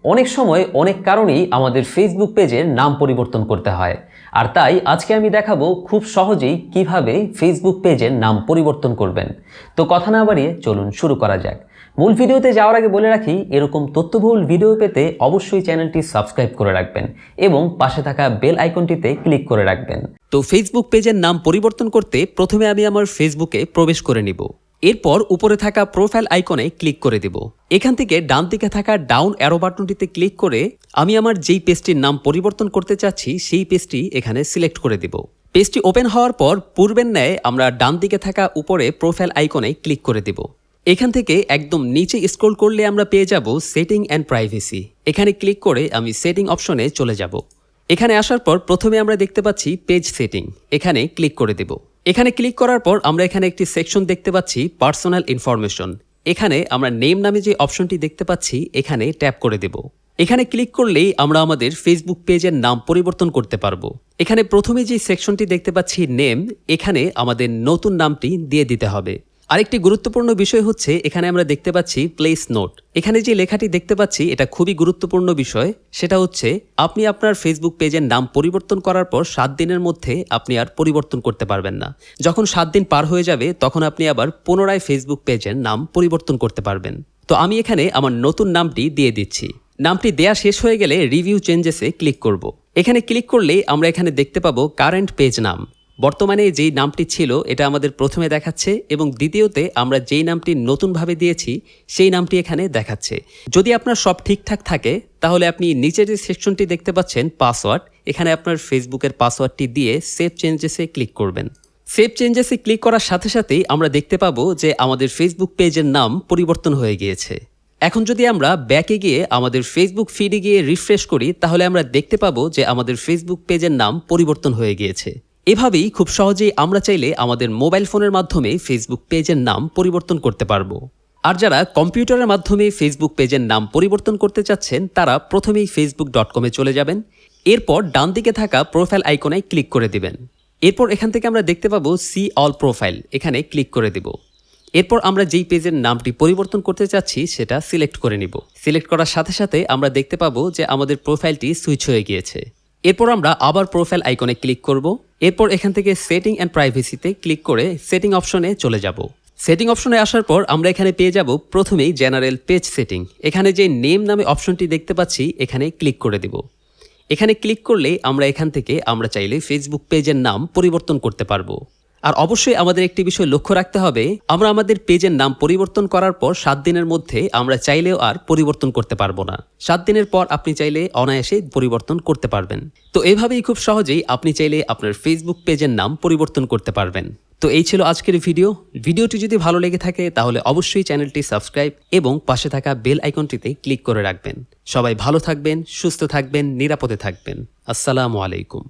অনেক সময় অনেক কারণেই আমাদের ফেসবুক পেজের নাম পরিবর্তন করতে হয়, আর তাই আজকে আমি দেখাবো খুব সহজেই কিভাবে ফেসবুক পেজের নাম পরিবর্তন করবেন। তো কথা না বাড়িয়ে চলুন শুরু করা যাক। মূল ভিডিওতে যাওয়ার আগে বলে রাখি, এরকম তথ্যবহুল ভিডিও পেতে অবশ্যই চ্যানেলটি সাবস্ক্রাইব করে রাখবেন এবং পাশে থাকা বেল আইকনটিতে ক্লিক করে রাখবেন। তো ফেসবুক পেজের নাম পরিবর্তন করতে প্রথমে আমি আমার ফেসবুকে প্রবেশ করে নিব। এরপর উপরে থাকা প্রোফাইল আইকনে ক্লিক করে দেব। এখান থেকে ডান দিকে থাকা ডাউন অ্যারো বাটনটিতে ক্লিক করে আমি আমার যেই পেজটির নাম পরিবর্তন করতে চাচ্ছি সেই পেজটি এখানে সিলেক্ট করে দেব। পেজটি ওপেন হওয়ার পর পূর্বের ন্যায় আমরা ডান দিকে থাকা উপরে প্রোফাইল আইকনে ক্লিক করে দেব। এখান থেকে একদম নিচে স্ক্রল করলে আমরা পেয়ে যাব সেটিং অ্যান্ড প্রাইভেসি। এখানে ক্লিক করে আমি সেটিং অপশনে চলে যাব। এখানে আসার পর প্রথমে আমরা দেখতে পাচ্ছি পেজ সেটিং, এখানে ক্লিক করে দেব। এখানে ক্লিক করার পর আমরা এখানে একটি সেকশন দেখতে পাচ্ছি পার্সোনাল ইনফরমেশন। এখানে আমরা নেম নামে যে অপশনটি দেখতে পাচ্ছি এখানে ট্যাপ করে দেব। এখানে ক্লিক করলেই আমরা আমাদের ফেসবুক পেজের নাম পরিবর্তন করতে পারবো। এখানে প্রথমে যে সেকশনটি দেখতে পাচ্ছি নেম, এখানে আমাদের নতুন নামটি দিয়ে দিতে হবে। আরেকটি গুরুত্বপূর্ণ বিষয় হচ্ছে এখানে আমরা দেখতে পাচ্ছি প্লেস নোট। এখানে যে লেখাটি দেখতে পাচ্ছি এটা খুবই গুরুত্বপূর্ণ বিষয়। সেটা হচ্ছে আপনি আপনার ফেসবুক পেজের নাম পরিবর্তন করার পর 7 দিনের মধ্যে আপনি আর পরিবর্তন করতে পারবেন না। যখন 7 দিন পার হয়ে যাবে তখন আপনি আবার পুনরায় ফেসবুক পেজের নাম পরিবর্তন করতে পারবেন। তো আমি এখানে আমার নতুন নামটি দিয়ে দিচ্ছি। নামটি দেয়া শেষ হয়ে গেলে রিভিউ চেঞ্জেসে ক্লিক করব। এখানে ক্লিক করলে আমরা এখানে দেখতে পাবো কারেন্ট পেজ নাম। বর্তমানে যেই নামটি ছিল এটা আমাদের প্রথমে দেখাচ্ছে এবং দ্বিতীয়তে আমরা যেই নামটি নতুনভাবে দিয়েছি সেই নামটি এখানে দেখাচ্ছে। যদি আপনার সব ঠিকঠাক থাকে তাহলে আপনি নিচে যে সেকশনটি দেখতে পাচ্ছেন পাসওয়ার্ড, এখানে আপনার ফেসবুকের পাসওয়ার্ডটি দিয়ে সেভ চেঞ্জেসে ক্লিক করবেন। সেভ চেঞ্জেসে ক্লিক করার সাথে সাথেই আমরা দেখতে পাবো যে আমাদের ফেসবুক পেজের নাম পরিবর্তন হয়ে গিয়েছে। এখন যদি আমরা ব্যাকে গিয়ে আমাদের ফেসবুক ফিডে গিয়ে রিফ্রেশ করি তাহলে আমরা দেখতে পাবো যে আমাদের ফেসবুক পেজের নাম পরিবর্তন হয়ে গিয়েছে। এভাবেই খুব সহজেই আমরা চাইলে আমাদের মোবাইল ফোনের মাধ্যমে ফেসবুক পেজের নাম পরিবর্তন করতে পারবো। আর যারা কম্পিউটারের মাধ্যমে ফেসবুক পেজের নাম পরিবর্তন করতে চাচ্ছেন তারা প্রথমেই facebook.com-এ চলে যাবেন। এরপর ডান দিকে থাকা প্রোফাইল আইকনে ক্লিক করে দিবেন। এরপর এখান থেকে আমরা দেখতে পাবো সি অল প্রোফাইল, এখানে ক্লিক করে দিব। এরপর আমরা যেই পেজের নামটি পরিবর্তন করতে চাচ্ছি সেটা সিলেক্ট করে নিব। সিলেক্ট করার সাথে সাথে আমরা দেখতে পাবো যে আমাদের প্রোফাইলটি সুইচ হয়ে গিয়েছে। এরপর আমরা আবার প্রোফাইল আইকনে ক্লিক করব। এরপর এখান থেকে সেটিং অ্যান্ড প্রাইভেসিতে ক্লিক করে সেটিং অপশনে চলে যাব। সেটিং অপশনে আসার পর আমরা এখানে পেয়ে যাব প্রথমেই জেনারেল পেজ সেটিং। এখানে যে নেম নামে অপশনটি দেখতে পাচ্ছি এখানে ক্লিক করে দিব। এখানে ক্লিক করলে আমরা এখান থেকে আমরা চাইলে ফেসবুক পেজের নাম পরিবর্তন করতে পারবো। আর অবশ্যই আমাদের একটি বিষয় লক্ষ্য রাখতে হবে, আমরা আমাদের পেজের নাম পরিবর্তন করার পর 7 দিনের মধ্যে আমরা চাইলেও আর পরিবর্তন করতে পারবো না। 7 দিনের পর আপনি চাইলে অনায়াসে পরিবর্তন করতে পারবেন। তো এভাবেই খুব সহজেই আপনি চাইলে আপনার ফেসবুক পেজের নাম পরিবর্তন করতে পারবেন। তো এই ছিল আজকের ভিডিওটি যদি ভালো লেগে থাকে তাহলে অবশ্যই চ্যানেলটি সাবস্ক্রাইব এবং পাশে থাকা বেল আইকনটিতে ক্লিক করে রাখবেন। সবাই ভালো থাকবেন, সুস্থ থাকবেন, নিরাপদে থাকবেন। আসসালামু আলাইকুম।